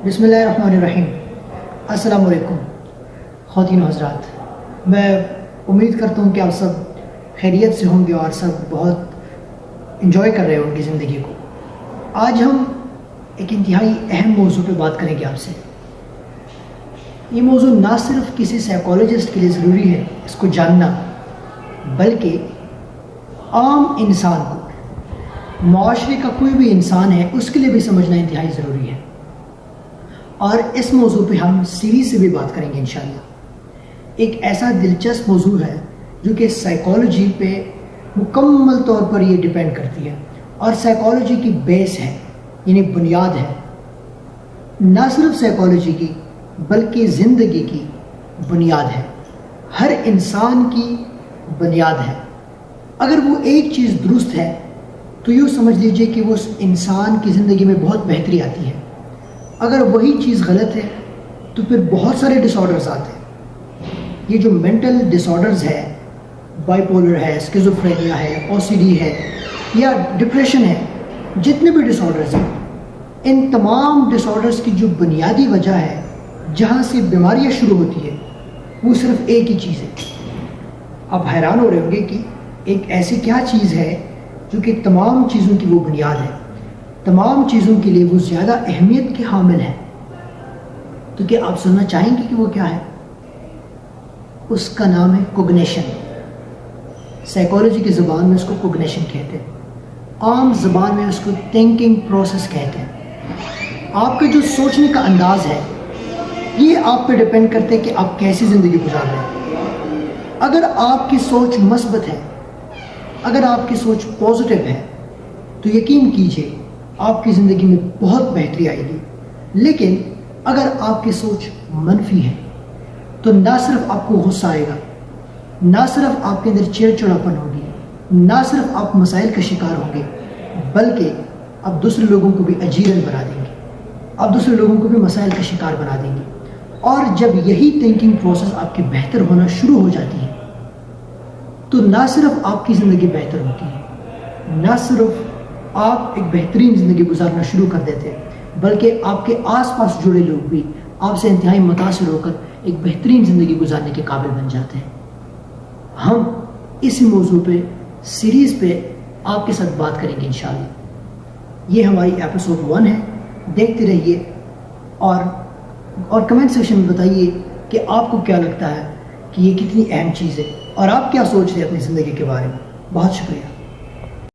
بسم اللہ الرحمن الرحیم۔ السلام علیکم خواتین و حضرات، میں امید کرتا ہوں کہ آپ سب خیریت سے ہوں گے اور سب بہت انجوائے کر رہے ہوں گے زندگی کو۔ آج ہم ایک انتہائی اہم موضوع پہ بات کریں گے آپ سے۔ یہ موضوع نہ صرف کسی سائیکالوجسٹ کے لیے ضروری ہے اس کو جاننا، بلکہ عام انسان کو، معاشرے کا کوئی بھی انسان ہے اس کے لیے بھی سمجھنا انتہائی ضروری ہے۔ اور اس موضوع پہ ہم سیریز سے بھی بات کریں گے انشاءاللہ۔ ایک ایسا دلچسپ موضوع ہے جو کہ سائیکالوجی پہ مکمل طور پر یہ ڈیپینڈ کرتی ہے اور سائیکالوجی کی بیس ہے، یعنی بنیاد ہے، نہ صرف سائیکالوجی کی بلکہ زندگی کی بنیاد ہے، ہر انسان کی بنیاد ہے۔ اگر وہ ایک چیز درست ہے تو یوں سمجھ لیجئے کہ وہ اس انسان کی زندگی میں بہت بہتری آتی ہے۔ اگر وہی چیز غلط ہے تو پھر بہت سارے ڈس آرڈرز آتے ہیں۔ یہ جو مینٹل ڈس آرڈرز ہے، بائی پولر ہے، اسکیزوفرینیا ہے، او سی ڈی ہے یا ڈپریشن ہے، جتنے بھی ڈس آرڈرز ہیں، ان تمام ڈس آرڈرز کی جو بنیادی وجہ ہے جہاں سے بیماریاں شروع ہوتی ہے وہ صرف ایک ہی چیز ہے۔ آپ حیران ہو رہے ہوں گے کہ ایک ایسی کیا چیز ہے جو کہ تمام چیزوں کی وہ بنیاد ہے، تمام چیزوں کے لیے وہ زیادہ اہمیت کے حامل ہے۔ تو کیا آپ سننا چاہیں گے کہ وہ کیا ہے؟ اس کا نام ہے کوگنیشن۔ سائیکالوجی کی زبان میں اس کو کوگنیشن کہتے ہیں، عام زبان میں اس کو تھنکنگ پروسیس کہتے ہیں۔ آپ کا جو سوچنے کا انداز ہے یہ آپ پہ ڈیپینڈ کرتے ہیں کہ آپ کیسی زندگی گزار رہے ہیں۔ اگر آپ کی سوچ مثبت ہے، اگر آپ کی سوچ پازیٹیو ہے تو یقین کیجئے آپ کی زندگی میں بہت بہتری آئے گی۔ لیکن اگر آپ کی سوچ منفی ہے تو نہ صرف آپ کو غصہ آئے گا، نہ صرف آپ کے اندر چڑچڑاپن ہوگی، نہ صرف آپ مسائل کا شکار ہوں گے، بلکہ آپ دوسرے لوگوں کو بھی اجیرن بنا دیں گے، آپ دوسرے لوگوں کو بھی مسائل کا شکار بنا دیں گے۔ اور جب یہی تھنکنگ پروسیس آپ کی بہتر ہونا شروع ہو جاتی ہے تو نہ صرف آپ کی زندگی بہتر ہوتی ہے، نہ صرف آپ ایک بہترین زندگی گزارنا شروع کر دیتے ہیں، بلکہ آپ کے آس پاس جڑے لوگ بھی آپ سے انتہائی متاثر ہو کر ایک بہترین زندگی گزارنے کے قابل بن جاتے ہیں۔ ہم اسی موضوع پہ سیریز پہ آپ کے ساتھ بات کریں گے انشاءاللہ۔ یہ ہماری ایپیسوڈ 1 ہے، دیکھتے رہیے اور کمنٹ سیکشن میں بتائیے کہ آپ کو کیا لگتا ہے کہ یہ کتنی اہم چیز ہے اور آپ کیا سوچتے ہیں اپنی زندگی کے بارے میں۔ بہت شکریہ۔